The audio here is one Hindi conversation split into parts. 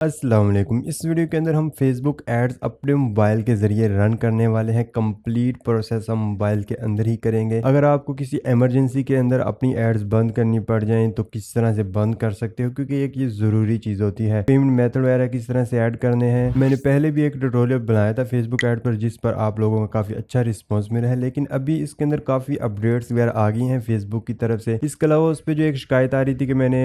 अस्सलाम वालेकुम। इस वीडियो के अंदर हम फेसबुक एड्स अपने मोबाइल के ज़रिए रन करने वाले हैं। कंप्लीट प्रोसेस हम मोबाइल के अंदर ही करेंगे। अगर आपको किसी इमरजेंसी के अंदर अपनी एड्स बंद करनी पड़ जाएं तो किस तरह से बंद कर सकते हो, क्योंकि एक ये ज़रूरी चीज़ होती है। पेमेंट मेथड वगैरह किस तरह से ऐड करने हैं, मैंने पहले भी एक ट्यूटोरियल बनाया था फेसबुक ऐड पर, जिस पर आप लोगों का काफ़ी अच्छा रिस्पॉन्स मिला है। लेकिन अभी इसके अंदर काफ़ी अपडेट्स वगैरह आ गई हैं फेसबुक की तरफ से। इसके अलावा उस पर जो एक शिकायत आ रही थी कि मैंने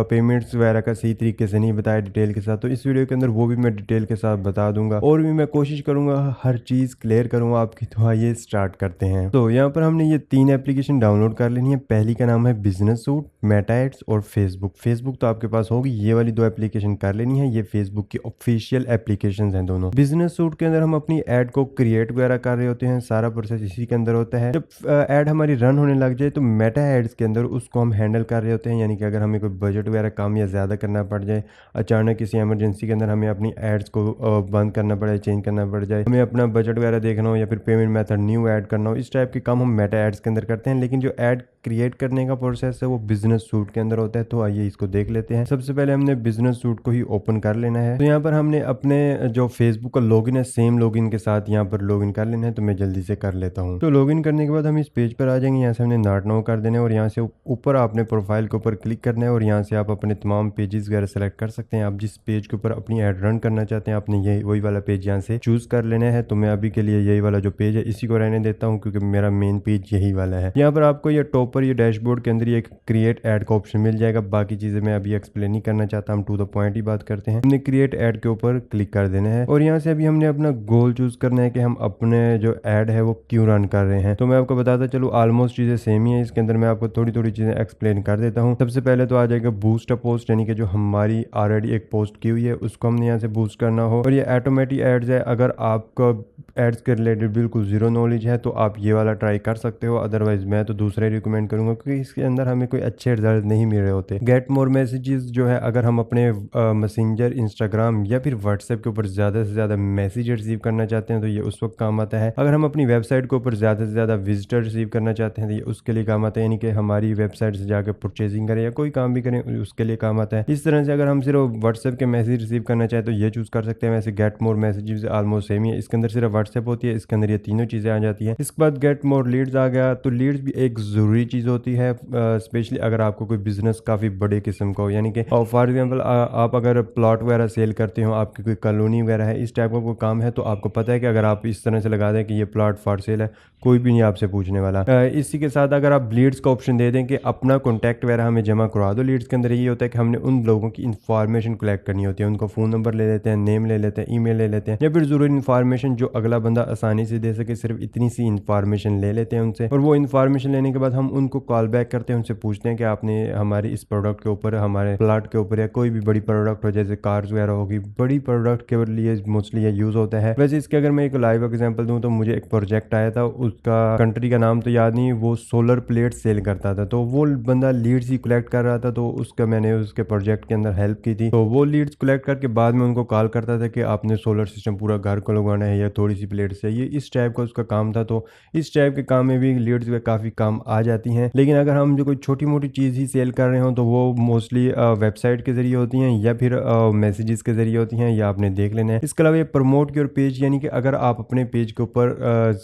पेमेंट्स वगैरह का सही तरीके से नहीं बताया डिटेल के साथ, तो इस वीडियो के अंदर वो भी मैं डिटेल के साथ बता दूंगा और भी मैं कोशिश करूंगा हर चीज़ क्लियर करूंगा आपकी। तो आइए स्टार्ट करते हैं। तो यहाँ पर हमने ये 3 एप्लीकेशन डाउनलोड कर लेनी है। पहली का नाम है बिजनेस सूट, मेटा एड्स और फेसबुक। फेसबुक तो आपके पास होगी, ये वाली 2 एप्लीकेशन कर लेनी है। ये फेसबुक की ऑफिशियल एप्लीकेशन हैं दोनों। बिजनेस सूट के अंदर हम अपनी एड को क्रिएट वगैरह कर रहे होते हैं, सारा प्रोसेस इसी के अंदर होता है। जब एड हमारी रन होने लग जाए तो मेटा एड्स के अंदर उसको हम हैंडल कर रहे होते हैं। यानी कि अगर हमें कोई बजट वगैरह कम या ज़्यादा करना पड़ जाए, अचानक किसी इमरजेंसी के अंदर हमें अपनी एड्स को बंद करना पड़े, चेंज करना पड़ जाए, हमें अपना बजट वगैरह देखना हो या फिर पेमेंट मेथड न्यू ऐड करना हो, इस टाइप के काम हम मेटा एड्स के अंदर करते हैं। लेकिन जो ऐड क्रिएट करने का प्रोसेस है वो बिजनेस सूट के अंदर होता है। तो आइए इसको देख लेते हैं। सबसे पहले हमने बिजनेस सूट को ही ओपन कर लेना है। तो यहाँ पर हमने अपने जो फेसबुक का लॉगिन है सेम लॉगिन के साथ यहाँ पर लॉगिन कर लेना है। तो मैं जल्दी से कर लेता हूँ। तो लॉगिन करने के बाद हम इस पेज पर आ जाएंगे। यहाँ से हमने नॉट नाउ कर देना है और यहाँ से ऊपर आपने प्रोफाइल के ऊपर क्लिक करना है और यहाँ से आप अपने तमाम पेजेस वगैरह सेलेक्ट कर सकते हैं। आप जिस पेज के ऊपर अपनी एड रन करना चाहते हैं आपने यही वही वाला पेज यहाँ से चूज कर लेना है। तो मैं अभी के लिए यही वाला जो पेज है इसी को रहने देता हूँ, क्योंकि मेरा मेन पेज यही वाला है। यहाँ पर आपको ये टॉप पर ये डैशबोर्ड के अंदर ये एक क्रिएट एड का ऑप्शन मिल जाएगा। बाकी चीजें मैं अभी एक्सप्लेन नहीं करना चाहता, हम टू द पॉइंट ही बात करते हैं। हमने क्रिएट एड के ऊपर क्लिक कर देना है और यहाँ से अभी हमने अपना गोल चूज करना है कि हम अपने जो एड है वो क्यों रन कर रहे हैं। तो मैं आपको बताता चलूँ, ऑलमोस्ट चीजें सेम ही है। इसके अंदर मैं आपको थोड़ी थोड़ी चीजें एक्सप्लेन कर देता हूँ। सबसे पहले तो आ जाएगा बूस्ट अ पोस्ट, यानी कि जो हमारी ऑलरेडी एक पोस्ट की हुई है उसको हमने यहाँ से बूस्ट करना हो। और ये ऑटोमेटिक एड्स है। अगर आपका एड्स के रिलेटेड बिल्कुल जीरो नॉलेज है तो आप ये वाला ट्राई कर सकते हो, अदरवाइज मैं तो दूसरा ही रिकमेंड करूंगा, क्योंकि इसके अंदर हमें कोई अच्छे रिजल्ट नहीं मिल रहे होते। गेट मोर मैसेजेस जो है, अगर हम अपने मैसेंजर, इंस्टाग्राम या फिर व्हाट्सएप के ऊपर ज़्यादा से ज़्यादा मैसेज रिसीव करना चाहते हैं तो ये उस वक्त काम आता है। अगर हम अपनी वेबसाइट के ऊपर ज़्यादा से ज़्यादा विजिटर रिसीव करना चाहते हैं तो ये उसके लिए काम आता है। यानी कि हमारी वेबसाइट से जाकर परचेजिंग करें या कोई काम भी करें उसके लिए काम आता है। इस तरह से अगर हम सिर्फ व्हाट्सएप के मैसेज रिसीव करना चाहें तो ये चूज़ कर सकते हैं। वैसे get more messages almost same ही है। इसके अंदर सिर्फ व्हाट्सएप होती है, इसके अंदर ये तीनों चीज़ें आ जाती हैं। इसके बाद गेट मोर लीड्स आ गया। तो लीड्स भी एक ज़रूरी चीज़ होती है, स्पेशली अगर आपको कोई बिजनेस काफ़ी बड़े किस्म का हो। यानी कि फॉर एग्जांपल आप अगर प्लॉट वगैरह सेल करते हो, आपकी कोई कॉलोनी वगैरह है, इस टाइप का कोई काम है, तो आपको पता है कि अगर आप इस तरह से लगा दें कि ये प्लॉट फॉर सेल है, कोई भी नहीं आपसे पूछने वाला। इसी के साथ अगर आप लीड्स का ऑप्शन दे दें कि अपना कॉन्टैक्ट वगैरह हमें जमा करवा दो, लीड्स के अंदर यही होता है कि हमने उन लोगों की इन्फॉर्मेशन कलेक्ट करनी होती है। उनका फ़ोन नंबर ले लेते हैं, नेम ले लेते हैं, ईमेल ले लेते हैं, या फिर ज़रूरी इन्फॉर्मेशन जो अगला बंदा आसानी से दे सके, सिर्फ इतनी सी इन्फॉर्मेशन ले लेते हैं उनसे। और वो इन्फॉर्मेशन लेने के बाद हम उनको कॉल बैक करते हैं, उनसे पूछते हैं कि आपने हमारे इस प्रोडक्ट के ऊपर, हमारे प्लाट के ऊपर, या कोई भी बड़ी प्रोडक्ट हो जैसे कार्स वगैरह होगी, बड़ी प्रोडक्ट के लिए मोस्टली ये यूज़ होता है। वैसे इसके अगर मैं एक लाइव एग्जांपल दूं तो मुझे एक प्रोजेक्ट आया था, उसका कंट्री का नाम तो याद नहीं, वो सोलर प्लेट सेल करता था। तो वो बंदा लीड्स ही कलेक्ट कर रहा था, तो उसका मैंने उसके प्रोजेक्ट के अंदर हेल्प की थी। तो वो लीड्स कलेक्ट करके बाद में उनको कॉल करता था कि आपने सोलर सिस्टम पूरा घर को लगवाना है या थोड़ी सी प्लेट चाहिए, इस टाइप का उसका काम था। तो इस टाइप के काम में भी लीड्स काफ़ी काम आ जाती हैं। लेकिन अगर हम जो कोई छोटी मोटी चीज़ ही सेल कर रहे हो तो वो मोस्टली वेबसाइट के जरिए होती हैं या फिर मैसेजेस के जरिए होती हैं, या आपने देख लेना है। इसके अलावा ये प्रमोट योर पेज, यानी कि अगर आप अपने पेज के ऊपर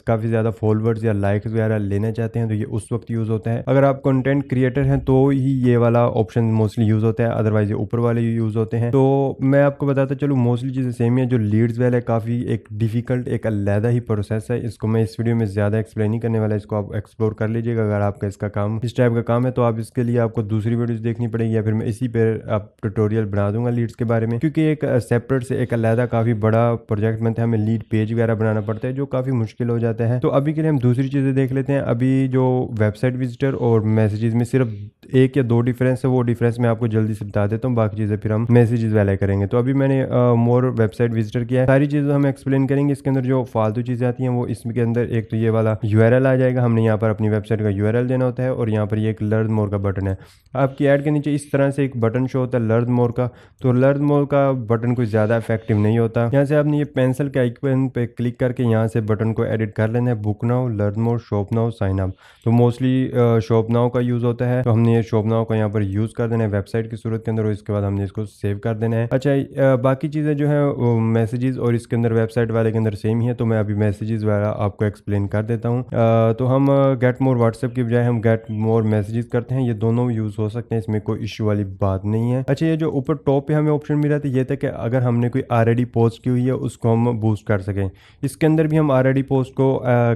काफ़ी ज़्यादा फॉलोअर्स या लाइक्स वगैरह लेना चाहते हैं तो ये उस वक्त यूज़ होता है। अगर आप कंटेंट क्रिएटर हैं तो ही ये वाला ऑप्शन मोस्टली यूज़ होता है, अदरवाइज ये ऊपर वाले यूज़ होते हैं। तो मैं आपको बताता चलूँ, मोस्टली चीज़ें सेम ही है। जो लीड्स वाला है काफ़ी एक डिफिकल्ट, एक अलहदा ही प्रोसेस है। इसको मैं इस वीडियो में ज़्यादा एक्सप्लेन नहीं करने वाला, इसको आप एक्सप्लोर कर लीजिएगा। अगर आपका इसका काम इस टाइप का काम है तो आप इसके लिए आपको दूसरी वीडियोस देखनी पड़ेगी, या फिर मैं इसी पे आप ट्यूटोरियल बना दूंगा लीड्स के बारे में, क्योंकि एक सेपरेट से एक अलहदा काफ़ी बड़ा प्रोजेक्ट बनता है। हमें लीड पेज वगैरह बनाना पड़ता है जो काफ़ी मुश्किल हो जाता है। तो अभी के लिए हम दूसरी चीज़ें देख लेते हैं। अभी जो वेबसाइट विजिटर और मैसेजेस में सिर्फ एक या दो डिफरेंस है, वो डिफरेंस मैं आपको जल्दी से बता देता हूँ, बाकी चीज़ें फिर हम मैसेजेस वाले करेंगे। तो अभी मैंने मोर वेबसाइट विजिटर किया है, सारी चीज़ें हम एक्सप्लेन करेंगे। इसके अंदर जो जो फालतू चीज़ें आती हैं वो इसके अंदर एक तो ये वाला यूआरएल आ जाएगा, हमने यहाँ पर अपनी वेबसाइट का यूआरएल देना होता है और यहाँ पर ये एक लर्न मोर का बटन है। आपकी ऐड के नीचे इस तरह से एक बटन शो होता है लर्न मोर का, तो लर्न मोर का बटन कोई ज़्यादा इफेक्टिव नहीं होता। यहाँ से आपने ये पेंसिल के आइकन पे क्लिक करके यहाँ से बटन को एडिट कर लेना है, book now, learn more, shop now, sign up. तो मोस्टली शॉप नाउ का यूज़ होता है, तो हमने ये शॉप नाउ का यहाँ पर यूज़ कर देना है वेबसाइट की सूरत के अंदर और इसके बाद हमने इसको सेव कर देना है। अच्छा बाकी चीज़ें जो है मैसेजेस और इसके अंदर वेबसाइट वाले के अंदर सेम ही है, तो मैं अभी मैसेजेस वाला आपको एक्सप्लेन कर देता हूँ। तो हम गेट मोर व्हाट्सएप की बजाय हम गेट मोर मैसेजेस करते हैं, ये दोनों यूज़ हो सकते हैं, इसमें कोई इशू वाली बात नहीं है। अच्छा ये जो ऊपर टॉप पे हमें ऑप्शन मिल रहा था ये था कि अगर हमने कोई ऑलरेडी पोस्ट की हुई है उसको हम बूस्ट कर सकें। इसके अंदर भी हम ऑलरेडी पोस्ट को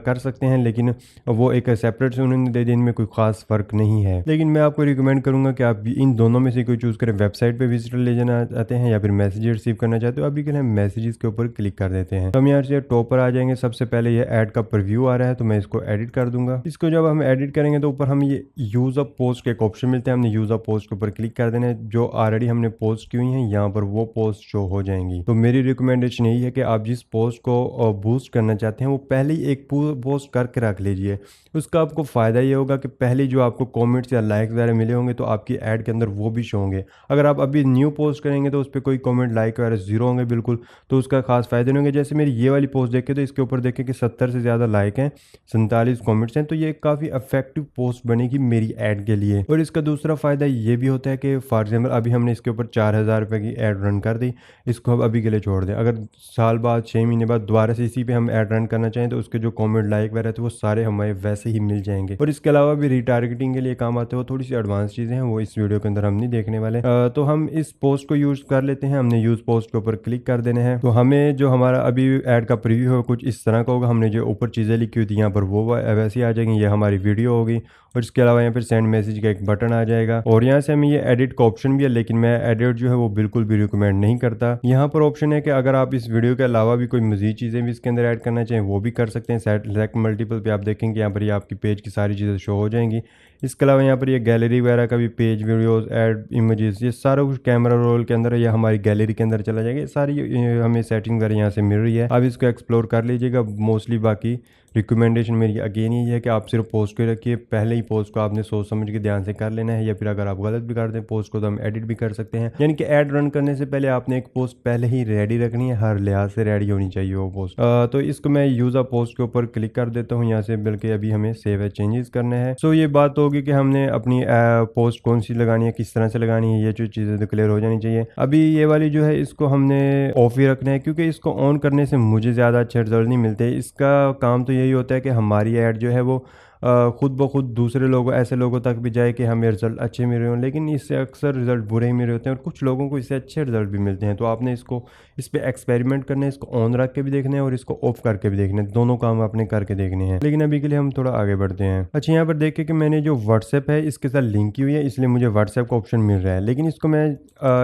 कर सकते हैं, लेकिन वो एक सेपरेट से उन्होंने दे दी, इनमें कोई खास फर्क नहीं है। लेकिन मैं आपको रिकमेंड करूंगा कि आप इन दोनों में से कोई चूज़ करें। वेबसाइट पे विजिटर ले जाना चाहते हैं या फिर मैसेज रिसीव करना चाहते हो, अभी के लिए हम मैसेजेस के ऊपर क्लिक कर देते हैं। तो हम यहाँ से टॉप पर आ जाएंगे। सबसे पहले ये ऐड का प्रीव्यू आ रहा है, तो मैं इसको एडिट कर दूंगा। इसको जब हम एडिट करेंगे तो ऊपर हमें ये यूज अ पोस्ट के एक ऑप्शन मिलता है, हमने यूज अ पोस्ट के ऊपर क्लिक कर देना है। जो ऑलरेडी हमने पोस्ट की हुई है यहाँ पर वो पोस्ट शो हो जाएंगी। तो मेरी रिकमेंडेशन यही है कि आप जिस पोस्ट को बूस्ट करना चाहते हैं वो पहले ही एक पोस्ट करके रख लीजिए। उसका आपको फ़ायदा ये होगा कि पहले जो आपको कमेंट्स या लाइक्स वगैरह मिले होंगे तो आपकी ऐड के अंदर वो भी शो होंगे। अगर आप अभी न्यू पोस्ट करेंगे तो उस पर कोई कमेंट लाइक वगैरह जीरो होंगे बिल्कुल, तो उसका खास फ़ायदा नहीं होंगे। जैसे मेरी ये वाली पोस्ट देखे तो इसके ऊपर देखें कि 70 से ज़्यादा लाइक हैं, 47 कमेंट्स हैं, तो ये काफ़ी इफेक्टिव पोस्ट बनेगी मेरी ऐड के लिए। और इसका दूसरा फ़ायदा ये भी होता है कि फॉर एग्जाम्पल अभी हमने इसके ऊपर 4000 रुपये की ऐड रन कर दी, इसको हम अभी के लिए छोड़ दें। अगर साल बाद 6 महीने बाद दोबारा से इसी पे हम ऐड रन करना चाहें तो उसके जो कमेंट लाइक वगैरह थे वो सारे हमें वैसे ही मिल जाएंगे। और इसके अलावा भी रिटारगेटिंग के लिए काम आते हो, थोड़ी सी एडवांस चीज़ें हैं वो इस वीडियो के अंदर हम नहीं देखने वाले। तो हम इस पोस्ट को यूज़ कर लेते हैं। हमने यूज़ पोस्ट के ऊपर क्लिक कर देने हैं। तो हमें जो हमारा अभी ऐड का प्रीव्यू है कुछ इस तरह का होगा। हमने जो ऊपर चीज़ें लिखी हुई थी यहाँ पर वो वैसे ही आ जाएंगी, ये हमारी वीडियो होगी। और इसके अलावा यहाँ पर सेंड मैसेज का एक बटन आ जाएगा और यहाँ से हमें ये एडिट का ऑप्शन भी है, लेकिन मैं एडिट जो है वो बिल्कुल भी रिकमेंड नहीं करता। यहाँ पर ऑप्शन है कि अगर आप इस वीडियो के अलावा भी कोई मजीद चीज़ें भी इसके अंदर ऐड करना चाहें वो भी कर सकते हैं। सेलेक्ट मल्टीपल पे आप देखेंगे यहाँ पर ये आपकी पेज की सारी चीज़ें शो हो जाएंगी। इसके अलावा यहाँ पर ये गैलरी वगैरह का भी पेज, वीडियोस, ऐड, इमेजेस, ये सारा कुछ कैमरा रोल के अंदर या हमारी गैलरी के अंदर चला जाएगा। सारी हमें सेटिंग वगैरह यहाँ से मिल रही है, आप इसको एक्सप्लोर कर लीजिएगा। मोस्टली बाकी रिकमेंडेशन मेरी अगेन यही है कि आप सिर्फ पोस्ट को रखिए। पहले ही पोस्ट को आपने सोच समझ के ध्यान से कर लेना है, या फिर अगर आप गलत भी कर दें पोस्ट को तो हम एडिट भी कर सकते हैं। यानी कि ऐड रन करने से पहले आपने एक पोस्ट पहले ही रेडी रखनी है, हर लिहाज से रेडी होनी चाहिए वो पोस्ट। तो इसको मैं यूज़ अ पोस्ट के ऊपर क्लिक कर देता हूँ यहाँ से, बल्कि अभी हमें सेव है चेंजेस करने हैं। सो ये बात होगी कि हमने अपनी पोस्ट कौन सी लगानी है, किस तरह से लगानी है, ये जो चीज़ें तो क्लियर हो जानी चाहिए। अभी ये वाली जो है इसको हमने ऑफ ही रखना है, क्योंकि इसको ऑन करने से मुझे ज़्यादा अच्छे रिजल्ट नहीं मिलते। इसका काम तो यही होता है कि हमारी ऐड जो है वो खुद ब खुद दूसरे लोगों, ऐसे लोगों तक भी जाए कि हमें रिजल्ट अच्छे मिल रहे हों, लेकिन इससे अक्सर रिजल्ट बुरे ही मिल रहे होते हैं और कुछ लोगों को इससे अच्छे रिजल्ट भी मिलते हैं। तो आपने इस पर एक्सपेरिमेंट करना है, इसको ऑन रख के भी देखना है और इसको ऑफ करके भी देखना है, दोनों काम आपने करके देखने हैं। लेकिन अभी के लिए हम थोड़ा आगे बढ़ते हैं। अच्छा यहाँ पर देखें कि मैंने जो व्हाट्सएप है इसके साथ लिंक की हुई है, इसलिए मुझे व्हाट्सएप का ऑप्शन मिल रहा है, लेकिन इसको मैं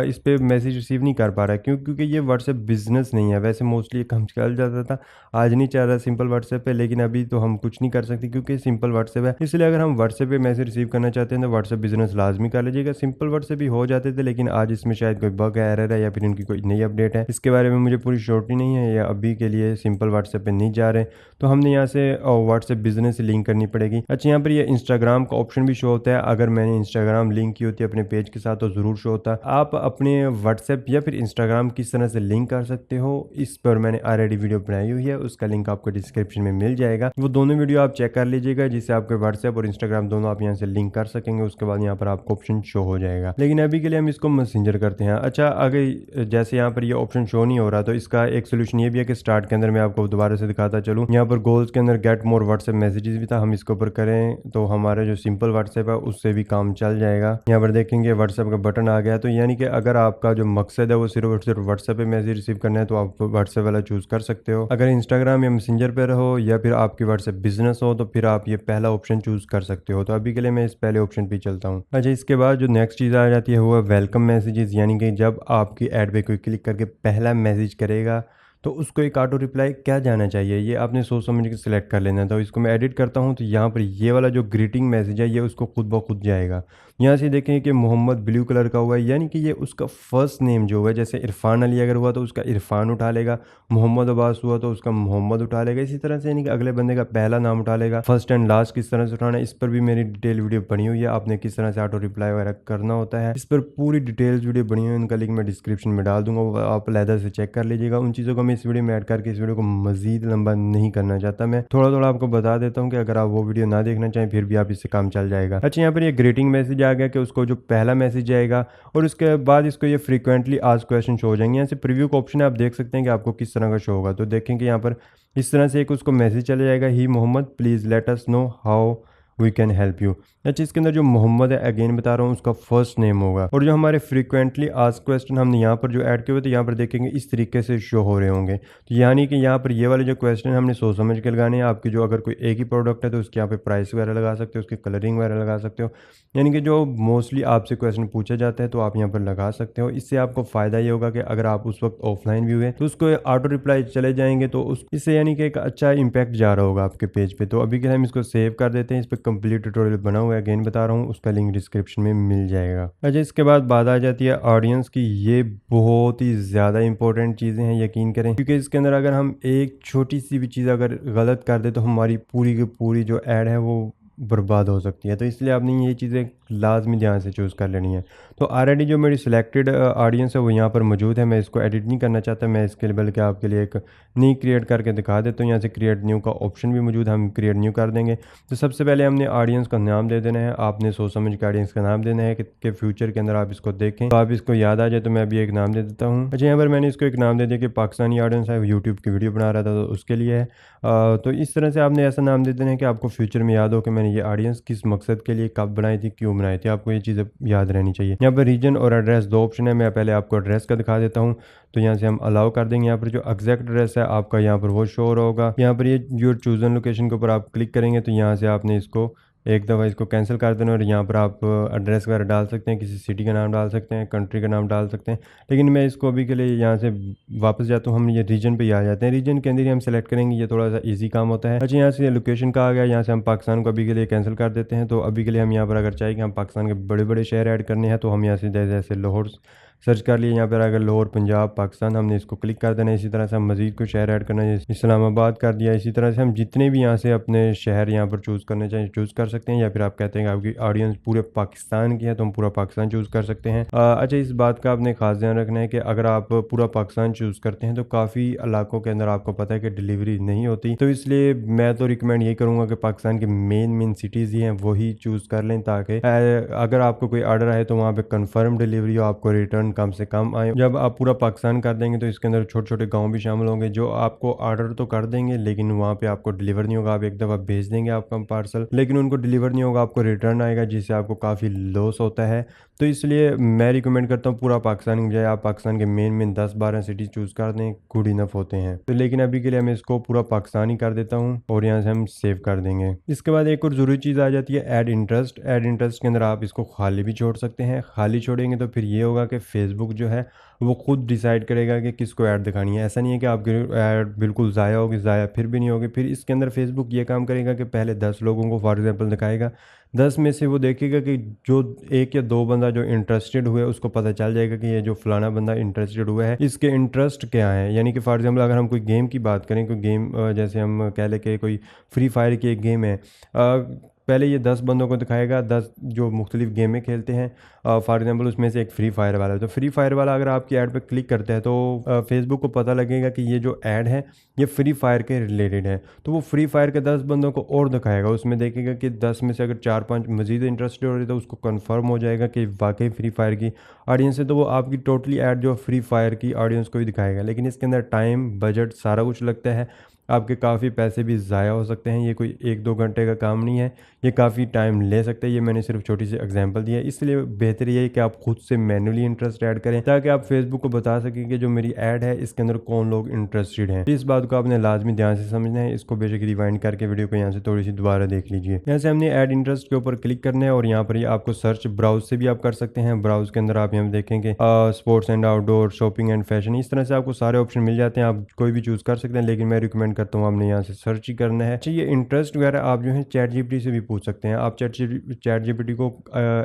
इस पर मैसेज रिसीव नहीं कर पा रहा क्योंकि ये व्हाट्सएप बिजनेस नहीं है। वैसे मोस्टली काम चल जाता था, आज नहीं चल रहा सिंपल व्हाट्सएप पे, लेकिन अभी तो हम कुछ नहीं कर सकते क्योंकि सिंपल व्हाट्सएप है। इसलिए अगर हम व्हाट्सएप पे मैसेज रिसीव करना चाहते हैं तो व्हाट्सएप बिजनेस लाजमी कर लीजिएगा। सिंपल व्हाट्सएप भी हो जाते थे, लेकिन आज इसमें शायद कोई बग एरर है या फिर इनकी कोई नई अपडेट है, इसके बारे में मुझे पूरी श्योरिटी नहीं है, या अभी के लिए सिंपल व्हाट्सएप पे नहीं जा रहे। तो हमने यहाँ से व्हाट्सएप बिजनेस से लिंक करनी पड़ेगी। अच्छा यहाँ पर ये इंस्टाग्राम का ऑप्शन भी शो होता है। अगर मैंने इंस्टाग्राम लिंक की होती है अपने पेज के साथ तो ज़रूर शो होता है। आप अपने व्हाट्सएप या फिर इंस्टाग्राम किस तरह से लिंक कर सकते हो, इस पर मैंने ऑलरेडी वीडियो बनाई हुई है, उसका लिंक आपको डिस्क्रिप्शन में मिल जाएगा। वो दोनों वीडियो आप चेक कर लीजिएगा, जिससे आपके व्हाट्सएप और इंस्टाग्राम दोनों आप यहाँ से लिंक कर सकेंगे। उसके बाद यहाँ पर आपको ऑप्शन शो हो जाएगा, लेकिन अभी के लिए हम इसको मैसेंजर करते हैं। अच्छा अगर जैसे यहाँ पर ये ऑप्शन शो नहीं हो रहा तो इसका एक सोल्यूशन ये भी है कि स्टार्ट के अंदर मैं आपको दोबारा से दिखाता चलूँ। यहाँ पर गोल्स के अंदर गेट मोर व्हाट्सएप मैसेजेस भी था, हम इसके ऊपर करें तो हमारा जो सिंपल व्हाट्सएप है उससे भी काम चल जाएगा। यहाँ पर देखेंगे व्हाट्सएप का बटन आ गया। तो यानी कि अगर आपका जो मकसद है वो सिर्फ और सिर्फ व्हाट्सएप पे मैसेज रिसीव करना है तो आप व्हाट्सएप वाला चूज़ कर सकते हो। अगर इंस्टाग्राम या मैसेंजर पे रहो या फिर आपकी व्हाट्सएप बिजनेस हो तो फिर आप ये पहला ऑप्शन चूज़ कर सकते हो। तो अभी के लिए मैं इस पहले ऑप्शन पे चलता हूँ। अच्छा इसके बाद जो नेक्स्ट चीज़ आ जाती है वो है वेलकम मैसेजेस, यानी कि जब आपकी ऐड पे कोई क्लिक करके पहला मैसेज करेगा तो उसको एक ऑटो रिप्लाई क्या जाना चाहिए, ये आपने सोच समझ के सिलेक्ट कर लेना। तो इसको मैं एडिट करता हूँ तो यहाँ पर ये वाला जो ग्रीटिंग मैसेज है ये उसको खुद ब खुद जाएगा। यहाँ से देखें कि मोहम्मद ब्लू कलर का हुआ है, यानी कि ये उसका फर्स्ट नेम जो है, जैसे इरफान अली अगर हुआ तो उसका इरफान उठा लेगा, मोहम्मद अब्बास हुआ तो उसका मोहम्मद उठा लेगा, इसी तरह से यानी कि अगले बंदे का पहला नाम उठा लेगा। फर्स्ट एंड लास्ट किस तरह से उठाना है इस पर भी मेरी डिटेल वीडियो बनी हुई है, आपने किस तरह से ऑटो रिप्लाई वगैरह करना होता है इस पर पूरी डिटेल्स वीडियो बनी हुई है, उनका लिंक मैं डिस्क्रिप्शन में डाल दूंगा, वो आप अलहदा से चेक कर लीजिएगा। उन चीज़ों को मैं इस वीडियो में ऐड करके इस वीडियो को मजीद लंबा नहीं करना चाहता, मैं थोड़ा थोड़ा आपको बता देता हूँ कि अगर आप वो वीडियो ना देखना चाहें फिर भी आप इससे काम चल जाएगा। अच्छा, यहाँ पर ये ग्रीटिंग मैसेज आ गया कि उसको जो पहला मैसेज आएगा और उसके बाद इसको ये फ्रीक्वेंटली आज क्वेश्चन शो हो जाएंगे। यहाँ से प्रीव्यू का ऑप्शन है, आप देख सकते हैं कि आपको किस तरह का शो होगा। तो देखेंगे यहाँ पर इस तरह से एक उसको मैसेज चला जाएगा, hi Mohammad please let us know how we can help you. अच्छा, इसके अंदर जो मोहम्मद है अगेन बता रहा हूँ उसका फर्स्ट नेम होगा, और जो हमारे फ्रीक्वेंटली आस्क्ड क्वेश्चन हमने यहाँ पर जो ऐड किए हुए तो यहाँ पर देखेंगे इस तरीके से शो हो रहे होंगे। तो यानी कि यहाँ पर ये वाले जो क्वेश्चन हमने सोच समझ के लगाने हैं। आपकी जो अगर कोई एक ही प्रोडक्ट है तो उसके यहाँ पे प्राइस वगैरह लगा सकते हो, उसकी कलरिंग वगैरह लगा सकते हो, यानी कि जो मोस्टली आपसे क्वेश्चन पूछा जाता है तो आप यहाँ पर लगा सकते हो। इससे आपको फ़ायदा ये होगा कि अगर आप उस वक्त ऑफलाइन भी हुए तो उसको ऑटो रिप्लाई चले जाएंगे, तो इससे यानी कि एक अच्छा इंपैक्ट जा रहा होगा आपके पेज पे। तो अभी के लिए हम इसको सेव कर देते हैं, इस पर कंप्लीट ट्यूटोरियल बना हुआ है, अगेन बता रहा हूँ, उसका लिंक डिस्क्रिप्शन में मिल जाएगा। अच्छा, इसके बाद बात आ जाती है ऑडियंस की। ये बहुत ही ज़्यादा इंपॉर्टेंट चीज़ें हैं, यकीन करें, क्योंकि इसके अंदर अगर हम एक छोटी सी भी चीज़ अगर गलत कर दे तो हमारी पूरी की पूरी जो ऐड है वो बर्बाद हो सकती है। तो इसलिए आपने ये चीज़ें लाजमी ध्यान से चूज़ कर लेनी है। तो ऑलरेडी जो मेरी सिलेक्टेड ऑडियंस है वो यहाँ पर मौजूद है, मैं इसको एडिट नहीं करना चाहता, मैं इसके लिए बल्कि आपके लिए एक नई क्रिएट करके दिखा देता हूँ। यहाँ से क्रिएट न्यू का ऑप्शन भी मौजूद है, हम क्रिएट न्यू कर देंगे। तो सबसे पहले हमने ऑडियंस का नाम दे देना है, आपने सोच समझ के ऑडियंस का नाम देना है कि फ्यूचर के अंदर आप इसको देखें तो आप इसको याद आ जाए। तो मैं अभी एक नाम दे देता हूँ। अच्छा, यहाँ पर मैंने इसको एक नाम दे दिया कि पाकिस्तानी ऑडियंस है, यूट्यूब की वीडियो बना रहा था तो उसके लिए है। तो इस तरह से आपने ऐसा नाम दे देना है कि आपको फ्यूचर में याद हो कि मैंने ये ऑडियंस किस मकसद के लिए कब बनाई थी, क्यों बनाई थी, आपको ये चीज़ें याद रहनी चाहिए। यहाँ पर रीजन और एड्रेस दो ऑप्शन है, मैं पहले आपको एड्रेस का दिखा देता हूँ। तो यहाँ से हम अलाउ कर देंगे। यहाँ पर जो एग्जैक्ट एड्रेस है आपका यहाँ पर वो शो हो रहा होगा। यहाँ पर ये योर चूजन लोकेशन के ऊपर आप क्लिक करेंगे तो यहाँ से आपने इसको एक दफ़ा इसको कैंसिल कर देना, और यहाँ पर आप एड्रेस वगैरह डाल सकते हैं, किसी सिटी का नाम डाल सकते हैं, कंट्री का नाम डाल सकते हैं। लेकिन मैं इसको अभी के लिए यहाँ से वापस जाता हूँ, हम ये रीजन पे ही आ जाते हैं। रीजन के अंदर ही हम सेलेक्ट करेंगे, ये थोड़ा सा इजी काम होता है। अच्छा, यहाँ से लोकेशन का आ गया, यहाँ से हम पाकिस्तान को अभी के लिए कैंसिल कर देते हैं। तो अभी के लिए हम यहाँ पर अगर चाहें कि हम पाकिस्तान के बड़े बड़े शहर ऐड करने हैं तो हम यहाँ से जैसे लाहौर सर्च कर लिए, यहाँ पर अगर लाहौर पंजाब पाकिस्तान हमने इसको क्लिक कर देना है। इसी तरह से हम मजीद को शहर ऐड करना है, इस्लामाबाद कर दिया। इसी तरह से हम जितने भी यहाँ से अपने शहर यहाँ पर चूज़ करने चाहिए चूज़ कर सकते हैं, या फिर आप कहते हैं कि आपकी ऑडियंस पूरे पाकिस्तान की है तो हम पूरा पाकिस्तान चूज़ कर सकते हैं। अच्छा, इस बात का आपने खास ध्यान रखना है कि अगर आप पूरा पाकिस्तान चूज़ करते हैं तो काफ़ी इलाकों के अंदर आपको पता है कि डिलीवरी नहीं होती, तो इसलिए मैं तो रिकमेंड यही करूँगा कि पाकिस्तान की मेन सिटीज़ ही हैं वही चूज़ कर लें, ताकि अगर आपको कोई ऑर्डर आए तो वहाँ पर कन्फर्म डिलीवरी हो, आपको रिटर्न कम से कम आए। जब आप पूरा पाकिस्तान कर देंगे तो इसके अंदर छोटे छोटे गांव भी शामिल होंगे जो आपको ऑर्डर तो कर देंगे लेकिन वहाँ पे आपको डिलीवर नहीं होगा। आप एक दफ़ा भेज देंगे आपका पार्सल, लेकिन उनको डिलीवर नहीं होगा, आपको रिटर्न आएगा, जिससे आपको काफ़ी लॉस होता है। तो इसलिए मैं रिकमेंड करता हूँ पूरा पाकिस्तान की बजाय आप पाकिस्तान के मेन 10-12 सिटी चूज़ कर दें, गुड इनफ होते हैं। तो लेकिन अभी के लिए मैं इसको पूरा पाकिस्तान ही कर देता हूँ और यहाँ से हम सेव कर देंगे। इसके बाद एक और ज़रूरी चीज़ आ जाती है ऐड इंटरेस्ट। ऐड इंटरेस्ट के अंदर आप इसको खाली भी छोड़ सकते हैं। खाली छोड़ेंगे तो फिर ये होगा कि फेसबुक जो है वो खुद डिसाइड करेगा कि किसको ऐड दिखानी है। ऐसा नहीं है कि आपकी ऐड बिल्कुल ज़ाया होगी, ज़ाया फिर भी नहीं होगी। फिर इसके अंदर फेसबुक ये काम करेगा कि पहले 10 लोगों को फॉर एग्जांपल दिखाएगा, 10 में से वो देखेगा कि जो एक या दो बंदा जो इंटरेस्टेड हुए उसको पता चल जाएगा कि ये जो फलाना बंदा इंटरेस्टेड हुआ है इसके इंटरेस्ट क्या है। यानी कि फॉर एग्जांपल अगर हम कोई गेम की बात करें, कोई गेम जैसे हम कह लें कि कोई फ्री फायर की एक गेम है, पहले ये 10 बंदों को दिखाएगा, 10 जो मुख्तलिफ गेमें खेलते हैं। फॉर एग्जांपल उसमें से एक फ्री फायर वाला है, तो फ्री फायर वाला अगर आपकी ऐड पे क्लिक करता है तो फेसबुक को पता लगेगा कि ये जो ऐड है ये फ्री फायर के रिलेटेड है, तो वो फ्री फायर के 10 बंदों को और दिखाएगा। उसमें देखेगा कि 10 में से अगर 4-5 मजीद इंटरेस्टेड हो रहे तो उसको कन्फर्म हो जाएगा कि वाकई फ्री फायर की ऑडियंस है, तो वो आपकी टोटली ऐड जो फ्री फायर की ऑडियंस को ही दिखाएगा। लेकिन इसके अंदर टाइम बजट सारा कुछ लगता है, आपके काफ़ी पैसे भी ज़ाया हो सकते हैं। ये कोई 1-2 घंटे का काम नहीं है, ये काफ़ी टाइम ले सकते हैं। ये मैंने सिर्फ छोटी सी एग्जांपल दी है, इसलिए बेहतर ये है कि आप खुद से मैनुअली इंटरेस्ट ऐड करें ताकि आप फेसबुक को बता सकें कि जो मेरी ऐड है इसके अंदर कौन लोग इंटरेस्टेड हैं। इस बात को आपने लाजमी ध्यान से समझना है। इसको बेशक रिवाइंड करके वीडियो को यहाँ से थोड़ी सी दोबारा देख लीजिए। यहाँ से हमने ऐड इंटरेस्ट के ऊपर क्लिक करना है और यहाँ पर आपको सर्च ब्राउज से भी आप कर सकते हैं। ब्राउज के अंदर आप यहाँ देखेंगे sports and outdoor, shopping and fashion, इस तरह से आपको सारे ऑप्शन मिल जाते हैं। आप कोई भी चूज़ कर सकते हैं, लेकिन मैं रिकमेंड करता हूँ, आपने यहाँ से सर्च ही करना है। अच्छा, ये इंटरेस्ट वगैरह आप जो है चैट जीपीटी से भी पूछ सकते हैं। आप चैट जीपीटी को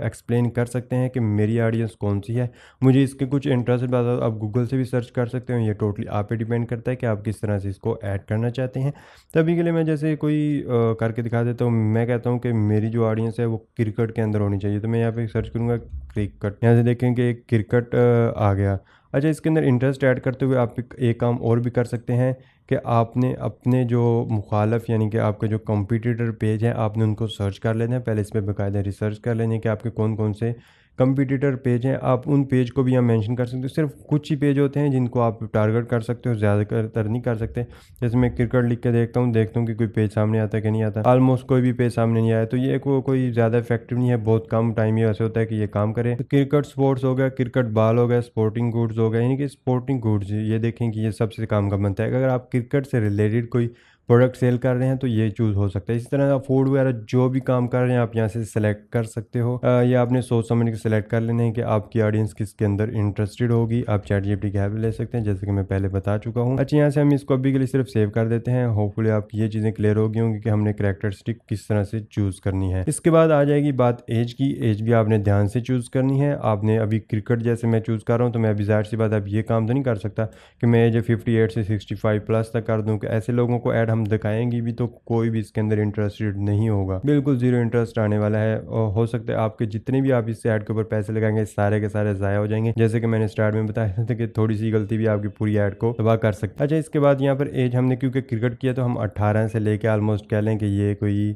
एक्सप्लेन कर सकते हैं कि मेरी ऑडियंस कौन सी है, मुझे इसके कुछ इंटरेस्ट बता दो। आप गूगल से भी सर्च कर सकते हो, ये टोटली आप पे डिपेंड करता है कि आप किस तरह से इसको ऐड करना चाहते हैं। तभी के लिए मैं जैसे कोई करके दिखा देता हूँ। मैं कहता हूँ कि मेरी जो ऑडियंस है वो क्रिकेट के अंदर होनी चाहिए, तो मैं यहाँ पे सर्च करूँगा क्रिकेट। यहाँ से देखेंगे क्रिकेट आ गया। अच्छा, इसके अंदर इंटरेस्ट ऐड करते हुए आप एक काम और भी कर सकते हैं कि आपने अपने जो मुखालफ यानी कि आपके जो कंपटीटर पेज है आपने उनको सर्च कर लेना है। पहले इस पर बाकायदा रिसर्च कर लेना है कि आपके कौन कौन से कंपटीटर पेज हैं। आप उन पेज को भी यहाँ मेंशन कर सकते हो। सिर्फ कुछ ही पेज होते हैं जिनको आप टारगेट कर सकते हो, ज़्यादातर नहीं कर सकते। जैसे मैं क्रिकेट लिख के देखता हूँ कि कोई पेज सामने आता है कि नहीं आता। ऑलमोस्ट कोई भी पेज सामने नहीं आया, तो ये कोई ज़्यादा इफेक्टिव नहीं है, बहुत कम टाइम ही ऐसे होता है कि ये काम करे। तो क्रिकेट स्पोर्ट्स हो गया, क्रिकेट बॉल हो गया, स्पोर्टिंग गुड्स हो गया, यानी कि स्पोर्टिंग गुड्स ये देखें कि ये सबसे काम का बनता है। अगर आप क्रिकेट से रिलेटेड कोई प्रोडक्ट सेल कर रहे हैं तो ये चूज़ हो सकता है। इसी तरह आप फूड वगैरह जो भी काम कर रहे हैं आप यहाँ से सिलेक्ट कर सकते हो। या आपने सोच समझ के सिलेक्ट कर लेना है कि आपकी ऑडियंस किसके अंदर इंटरेस्टेड होगी। आप चैट जीपीटी की हेल्प ले सकते हैं, जैसे कि मैं पहले बता चुका हूँ। अच्छा, यहाँ से हम इसको अभी के लिए सिर्फ सेव कर देते हैं। होपफुली आपकी ये चीज़ें क्लियर होगी होंगी कि हमने करैक्टरिस्टिक किस तरह से चूज़ करनी है। इसके बाद आ जाएगी बात एज की। एज भी आपने ध्यान से चूज़ करनी है। आपने अभी क्रिकेट जैसे मैं चूज़ कर रहा हूँ, तो मैं अभी ज़ाहिर सी बात अब ये काम तो नहीं कर सकता कि मैं एज 58 से 65 प्लस तक कर दूँ, कि ऐसे लोगों को ऐड हम दिखाएंगे भी तो कोई भी इसके अंदर इंटरेस्टेड नहीं होगा, बिल्कुल जीरो इंटरेस्ट आने वाला है। और हो सकता है आपके जितने भी आप इस ऐड के ऊपर पैसे लगाएंगे सारे के सारे ज़ाया हो जाएंगे, जैसे कि मैंने स्टार्ट में बताया था कि थोड़ी सी गलती भी आपकी पूरी ऐड को तबाह कर सकती है। अच्छा, इसके बाद यहाँ पर एज हमने क्योंकि क्रिकेट किया तो हम 18 से लेके ऑलमोस्ट कह लें कि ये कोई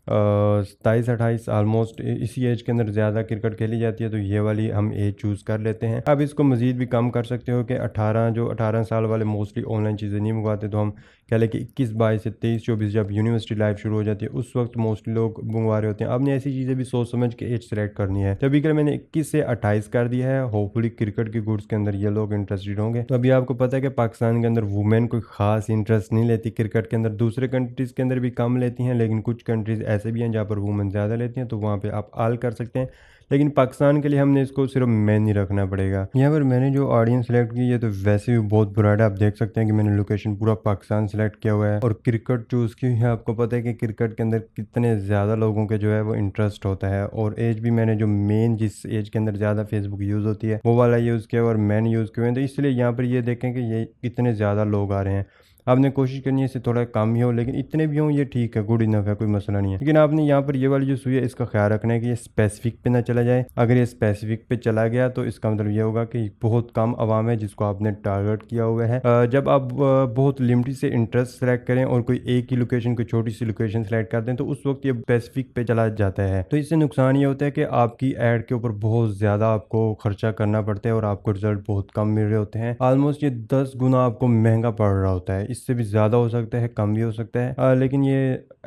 27-28 ऑलमोस्ट इसी एज के अंदर ज़्यादा क्रिकेट खेली जाती है, तो ये वाली हम एज चूज़ कर लेते हैं। अब इसको मज़ीद भी कम कर सकते हो कि 18 साल वाले मोस्टली ऑनलाइन चीज़ें नहीं मंगवाते, तो हम कह लें कि 21-22 से 23-24 जब यूनिवर्सिटी लाइफ शुरू हो जाती है उस वक्त मोस्टली लोग मंगवा रहे होते हैं। आपने ऐसी चीज़ें भी सोच समझ के एज सेलेक्ट करनी है। तो अभी कर मैंने 21 से 28 कर दिया है। होपफुली क्रिकेट की गुड्स के अंदर ये लोग इंटरेस्टेड होंगे। तो अभी आपको पता है कि पाकिस्तान के अंदर वुमेन कोई खास इंटरेस्ट नहीं लेती क्रिकेट के अंदर। दूसरे कंट्रीज़ के अंदर भी कम लेती हैं, लेकिन कुछ कंट्रीज़ ऐसे भी हैं जहाँ पर वुमेन ज़्यादा लेती हैं, तो वहाँ पे आप आल कर सकते हैं। लेकिन पाकिस्तान के लिए हमने इसको सिर्फ मैन ही रखना पड़ेगा। यहाँ पर मैंने जो ऑडियंस सेलेक्ट की है तो वैसे भी बहुत ब्रॉड है। आप देख सकते हैं कि मैंने लोकेशन पूरा पाकिस्तान सेलेक्ट किया हुआ है और क्रिकेट चूज़ की है। आपको पता है कि क्रिकेट के अंदर कितने ज़्यादा लोगों के जो है वो इंटरेस्ट होता है। और एज भी मैंने जो मेन जिस एज के अंदर ज़्यादा फेसबुक यूज़ होती है वो वाला यूज़ किया और मैन यूज़ किए हुए हैं। तो इसलिए यहाँ पर ये देखें कि ये कितने ज़्यादा लोग आ रहे हैं। आपने कोशिश करनी है इससे थोड़ा कम ही हो, लेकिन इतने भी हों ये ठीक है, गुड इनफ है, कोई मसला नहीं है। लेकिन आपने यहाँ पर ये वाली जो सुई है इसका ख्याल रखना है कि ये स्पेसिफिक पे ना चला जाए। अगर ये स्पेसिफिक पे चला गया तो इसका मतलब ये होगा कि बहुत कम आवाम है जिसको आपने टारगेट किया हुआ है। जब आप बहुत लिमिटेड से इंटरेस्ट सेलेक्ट करें और कोई एक ही लोकेशन, कोई छोटी सी लोकेशन सेलेक्ट कर दें, तो उस वक्त ये स्पेसिफिक पे चला जाता है। तो इससे नुकसान ये होता है कि आपकी एड के ऊपर बहुत ज़्यादा आपको खर्चा करना पड़ता है और आपको रिजल्ट बहुत कम मिल रहे होते हैं। ऑलमोस्ट ये 10 गुना आपको महंगा पड़ रहा होता है। इससे भी ज़्यादा हो सकता है, कम भी हो सकता है, लेकिन ये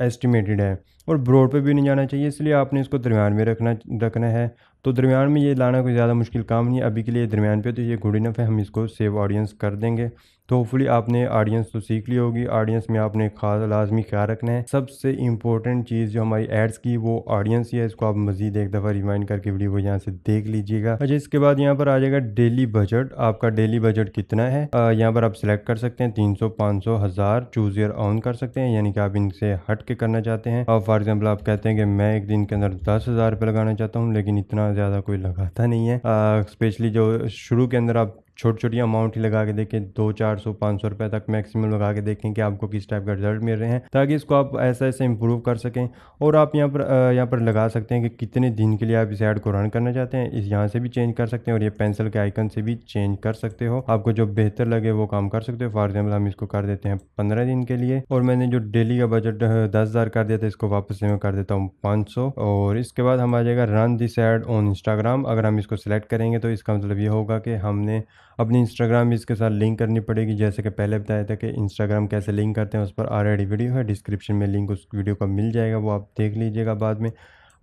एस्टिमेटेड है और ब्रॉड पे भी नहीं जाना चाहिए, इसलिए आपने इसको दरमियान में रखना है। तो दरमियान में ये लाना कोई ज़्यादा मुश्किल काम नहीं है। अभी के लिए दरमियान पे तो ये गुड इनफ है, हम इसको सेव ऑडियंस कर देंगे। तो होपफुली आपने ऑडियंस तो सीख ली होगी। ऑडियंस में आपने खास लाजमी ख्याल रखना है। सबसे इंपॉर्टेंट चीज़ जो हमारी एड्स की वो ऑडियंस ही है। इसको आप मज़ीद एक दफ़ा रिवाइंड करके वीडियो को यहाँ से देख लीजिएगा। अच्छा, इसके बाद यहाँ पर आ जाएगा डेली बजट। आपका डेली बजट कितना है यहाँ पर आप सिलेक्ट कर सकते हैं। 300, 500, 1000 चूज़ योर ओन कर सकते हैं, यानी कि आप इनसे हट के करना चाहते हैं। और फॉर एग्जाम्पल आप कहते हैं कि मैं एक दिन के अंदर 10,000 रुपये लगाना चाहता हूँ, लेकिन इतना ज़्यादा कोई लगाता नहीं है। स्पेशली जो शुरू के अंदर आप छोटी छोटी अमाउंट ही लगा के देखें, 200, 400, 500 रुपये तक मैक्सिमम लगा के देखें कि आपको किस टाइप का रिजल्ट मिल रहे हैं, ताकि इसको आप ऐसा ऐसा इंप्रूव कर सकें। और आप यहाँ पर लगा सकते हैं कि कितने दिन के लिए आप इस ऐड को रन करना चाहते हैं। इस यहाँ से भी चेंज कर सकते हैं और ये पेंसिल के आइकन से भी चेंज कर सकते हो। आपको जो बेहतर लगे वो काम कर सकते हो। फॉर एग्जाम्पल हम इसको कर देते हैं 15 दिन के लिए, और मैंने जो डेली का बजट 10,000 कर दिया था, इसको वापस से मैं कर देता हूँ 500। और इसके बाद हम आ जाएगा run this add on Instagram. अगर हम इसको सिलेक्ट करेंगे तो इसका मतलब ये होगा कि हमने अपनी इंस्टाग्राम इसके साथ लिंक करनी पड़ेगी। जैसे कि पहले बताया था कि इंस्टाग्राम कैसे लिंक करते हैं, उस पर ऑलरेडी वीडियो है, डिस्क्रिप्शन में लिंक उस वीडियो का मिल जाएगा, वो आप देख लीजिएगा बाद में।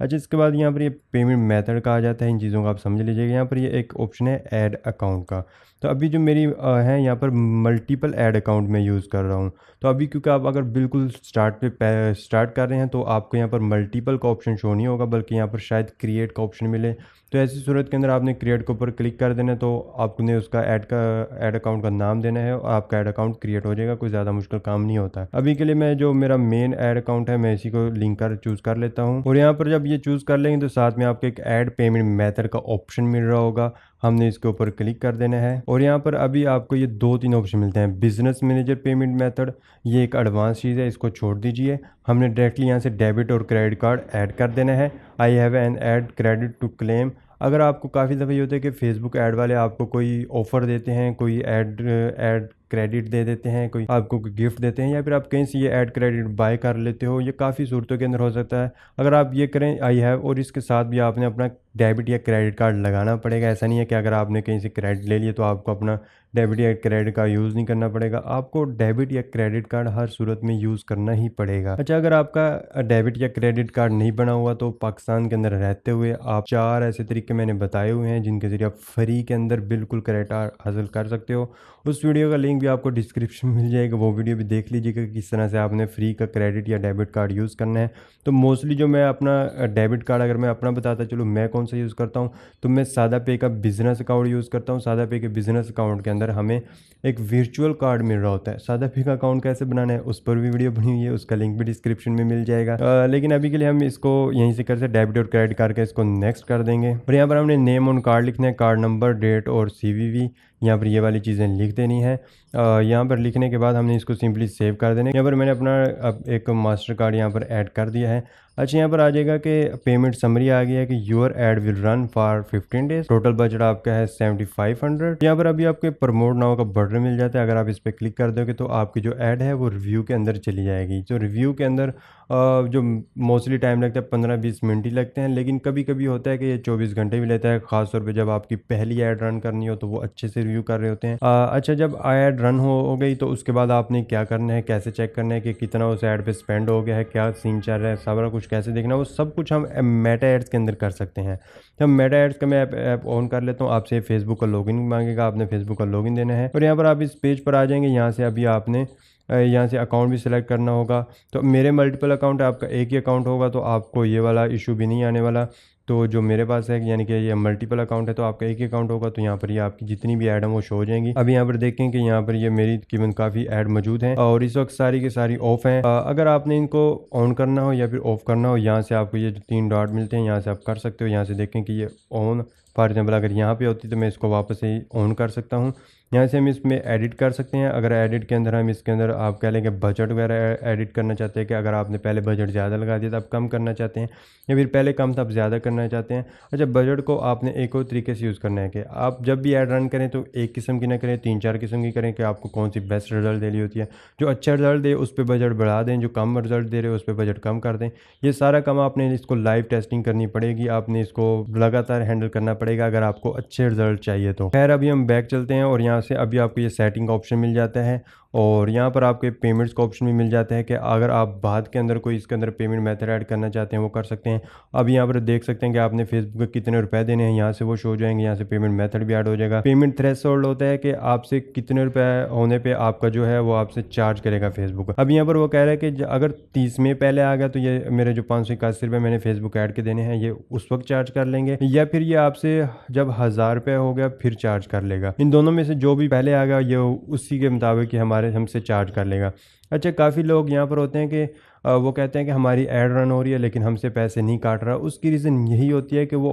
अच्छा, इसके बाद यहाँ पर ये पेमेंट मेथड का आ जाता है। इन चीज़ों को आप समझ लीजिएगा। यहाँ पर ये एक ऑप्शन है ऐड अकाउंट का। तो अभी जो मेरी है यहाँ पर मल्टीपल ऐड अकाउंट में यूज़ कर रहा हूँ। तो अभी क्योंकि आप अगर बिल्कुल स्टार्ट कर रहे हैं तो आपको यहाँ पर मल्टीपल का ऑप्शन शो नहीं होगा, बल्कि यहाँ पर शायद क्रिएट का ऑप्शन मिले, तो ऐसी सूरत के अंदर आपने क्रिएट के ऊपर क्लिक कर देना है, तो आपने उसका ऐड अकाउंट का नाम देना है और आपका ऐड अकाउंट क्रिएट हो जाएगा। कोई ज़्यादा मुश्किल काम नहीं होता है। अभी के लिए मैं जो मेरा मेन ऐड अकाउंट है मैं इसी को लिंक कर चूज़ कर लेता हूँ, और यहाँ पर जब ये चूज़ कर लेंगे तो साथ में आपको एक ऐड पेमेंट मेथड का ऑप्शन मिल रहा होगा, हमने इसके ऊपर क्लिक कर देना है। और यहाँ पर अभी आपको ये 2-3 ऑप्शन मिलते हैं। बिजनेस मैनेजर पेमेंट मेथड, ये एक एडवांस चीज़ है, इसको छोड़ दीजिए। हमने डायरेक्टली यहाँ से डेबिट और क्रेडिट कार्ड ऐड कर देना है। I have an ad credit to claim. अगर आपको काफ़ी दफ़ा ये होता है कि फेसबुक ऐड वाले आपको कोई ऑफ़र देते हैं, कोई ऐड क्रेडिट दे देते हैं, कोई आपको कोई गिफ्ट देते हैं, या फिर आप कहीं से ये ऐड क्रेडिट बाय कर लेते हो, ये काफ़ी सूरतों के अंदर हो सकता है। अगर आप ये करें आई हैव, और इसके साथ भी आपने अपना डेबिट या क्रेडिट कार्ड लगाना पड़ेगा। ऐसा नहीं है कि अगर आपने कहीं से क्रेडिट ले लिया तो आपको अपना डेबिट या क्रेडिट का यूज़ नहीं करना पड़ेगा। आपको डेबिट या क्रेडिट कार्ड हर सूरत में यूज़ करना ही पड़ेगा। अच्छा, अगर आपका डेबिट या क्रेडिट कार्ड नहीं बना हुआ तो पाकिस्तान के अंदर रहते हुए आप 4 ऐसे तरीके मैंने बताए हुए हैं जिनके ज़रिए आप फ्री के अंदर बिल्कुल क्रेडिट हासिल कर सकते हो। उस वीडियो का लिंक भी आपको डिस्क्रिप्शन में मिल जाएगा, वो वीडियो भी देख लीजिएगा कि किस तरह से आपने फ्री का क्रेडिट या डेबिट कार्ड यूज़ करना है। तो मोस्टली जो मैं अपना डेबिट कार्ड, अगर मैं अपना बताता चलूँ मैं कौन सा यूज़ करता हूँ, तो मैं सादा पे का बिज़नेस अकाउंट यूज़ करता हूँ। सादा पे के बिज़नेस अकाउंट के अंदर हमें एक वर्चुअल कार्ड मिल रहा होता है। सादा पे का अकाउंट कैसे बनाना है उस पर भी वीडियो बनी हुई है, उसका लिंक भी डिस्क्रिप्शन में मिल जाएगा। लेकिन अभी के लिए हम इसको यहीं से कर सकते, डेबिट और क्रेडिट कार्ड का इसको नेक्स्ट कर देंगे। और यहाँ पर हमने नेम ऑन कार्ड लिखना है, कार्ड नंबर, डेट और CVV, यहाँ पर ये वाली चीज़ें लिख देनी है। यहाँ पर लिखने के बाद हमने इसको सिंपली सेव कर देना है। यहाँ पर मैंने अपना अब एक मास्टर कार्ड यहाँ पर ऐड कर दिया है। अच्छा, यहाँ पर आ जाएगा कि पेमेंट समरी आ गया है कि your add will run for 15 days, total budget आपका है 7500। यहाँ पर अभी आपके प्रमोट नाउ का बटन मिल जाता है। अगर आप इस पर क्लिक कर दोगे तो आपकी जो ऐड है वो रिव्यू के अंदर चली जाएगी। जो रिव्यू के अंदर जो मोस्टली टाइम लगता है 15-20 मिनट ही लगते हैं, लेकिन कभी कभी होता है कि ये 24 घंटे भी लेता है, खासतौर पे जब आपकी पहली ऐड रन करनी हो तो वो अच्छे से रिव्यू कर रहे होते हैं। अच्छा, जब ऐड रन हो गई तो उसके बाद आपने क्या करना है, कैसे चेक करना है कि कितना उस ऐड पे स्पेंड हो गया है, क्या सीन चल रहा है, सारा कुछ कैसे देखना है, वो सब कुछ हम मेटा एड्स के अंदर कर सकते हैं। जब मेटा एड्स का मैं ऐप ऑन कर लेता हूँ, आपसे फेसबुक का लॉगिन मांगेगा, आपने फेसबुक का लॉगिन देना है। और यहाँ पर आप इस पेज पर आ जाएंगे। यहाँ से अभी आपने यहाँ से अकाउंट भी सिलेक्ट करना होगा। तो मेरे मल्टीपल अकाउंट है, आपका एक ही अकाउंट होगा तो आपको ये वाला इशू भी नहीं आने वाला। तो जो मेरे पास है, यानी कि ये मल्टीपल अकाउंट है, तो आपका एक ही अकाउंट होगा, तो यहाँ पर ये आपकी जितनी भी ऐड है वो शो हो जाएंगी। अभी यहाँ पर देखें कि यहाँ पर ये मेरी तकरीबन काफ़ी ऐड मौजूद हैं और इस वक्त सारी की सारी ऑफ हैं। अगर आपने इनको ऑन करना हो या फिर ऑफ करना हो, यहाँ से आपको ये जो 3 डॉट मिलते हैं यहाँ से आप कर सकते हो। यहाँ से देखें कि ये ऑन, फॉर एग्जाम्पल अगर यहाँ पे होती तो मैं इसको वापस से ही ऑन कर सकता हूँ। यहाँ से हम इसमें एडिट कर सकते हैं। अगर एडिट के अंदर हम इसके अंदर आप कह लेंगे बजट वगैरह एडिट करना चाहते हैं कि अगर आपने पहले बजट ज़्यादा लगा दिया था अब कम करना चाहते हैं, या फिर पहले कम था अब ज़्यादा करना चाहते हैं। अच्छा, बजट को आपने एक और तरीके से यूज़ करना है कि आप जब भी ऐड रन करें तो एक किस्म की ना करें, 3-4 किस्म की करें कि आपको कौन सी बेस्ट रिजल्ट दे रही होती है। जो अच्छा रिजल्ट दे उस पर बजट बढ़ा दें, जो कम रिजल्ट दे रहे हो उस पर बजट कम कर दें। ये सारा काम आपने इसको लाइव टेस्टिंग करनी पड़ेगी, आपने इसको लगातार हैंडल करना पड़ेगा अगर आपको अच्छे रिजल्ट चाहिए तो। खैर, अभी हम बैक चलते हैं और यहाँ से अभी आपको ये सेटिंग का ऑप्शन मिल जाता है और यहाँ पर आपके पेमेंट्स का ऑप्शन भी मिल जाता है कि अगर आप बाद के अंदर कोई इसके अंदर पेमेंट मेथड ऐड करना चाहते हैं वो कर सकते हैं। अब यहाँ पर देख सकते हैं कि आपने फेसबुक पे कितने रुपए देने हैं, यहाँ से वो शो हो जाएंगे। यहाँ से पेमेंट मेथड भी ऐड हो जाएगा। पेमेंट थ्रेशोल्ड होता है कि आपसे कितने रुपए होने पे आपका जो है वो आपसे चार्ज करेगा फेसबुक। अब यहाँ पर वो कह रहा है कि अगर 30 में पहले आ गया तो ये मेरे जो 581 रुपये मैंने फेसबुक ऐड के देने हैं ये उस वक्त चार्ज कर लेंगे, या फिर ये आपसे जब 1000 रुपये हो गया फिर चार्ज कर लेगा। इन दोनों में से जो भी पहले आ गया ये उसी के मुताबिक कि हमसे चार्ज कर लेगा। अच्छा, काफ़ी लोग यहाँ पर होते हैं कि वो कहते हैं कि हमारी ऐड रन हो रही है लेकिन हमसे पैसे नहीं काट रहा। उसकी रीज़न यही होती है कि वो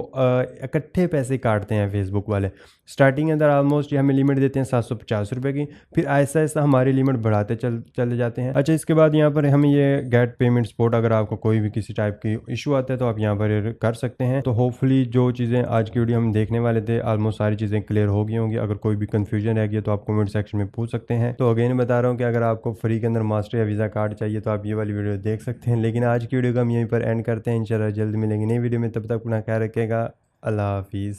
इकट्ठे पैसे काटते हैं फेसबुक वाले। स्टार्टिंग के अंदर ऑलमोस्ट ये हमें लिमिट देते हैं 750 रुपये की, फिर ऐसा ऐसा हमारी लिमिट बढ़ाते चले जाते हैं। अच्छा, इसके बाद यहाँ पर हमें ये गेट पेमेंट सपोर्ट, अगर आपको कोई भी किसी टाइप की इशू आता है तो आप यहाँ पर कर सकते हैं। तो होपफुली जो चीज़ें आज की वीडियो हम देखने वाले थे ऑलमोस्ट सारी चीज़ें क्लियर हो गई होंगी। अगर कोई भी कन्फ्यूजन रह गई तो आप कमेंट सेक्शन में पूछ सकते हैं। तो अगेन बता रहा हूँ कि अगर आपको फ्री के अंदर मास्टर या वीज़ा कार्ड चाहिए तो आप ये वाली वीडियो देख सकते हैं। लेकिन आज की वीडियो को हम यहीं पर एंड करते हैं। इंशाल्लाह जल्द मिलेंगे नई वीडियो में, तब तक अपना ख्याल रखिएगा। अल्लाह हाफिज़।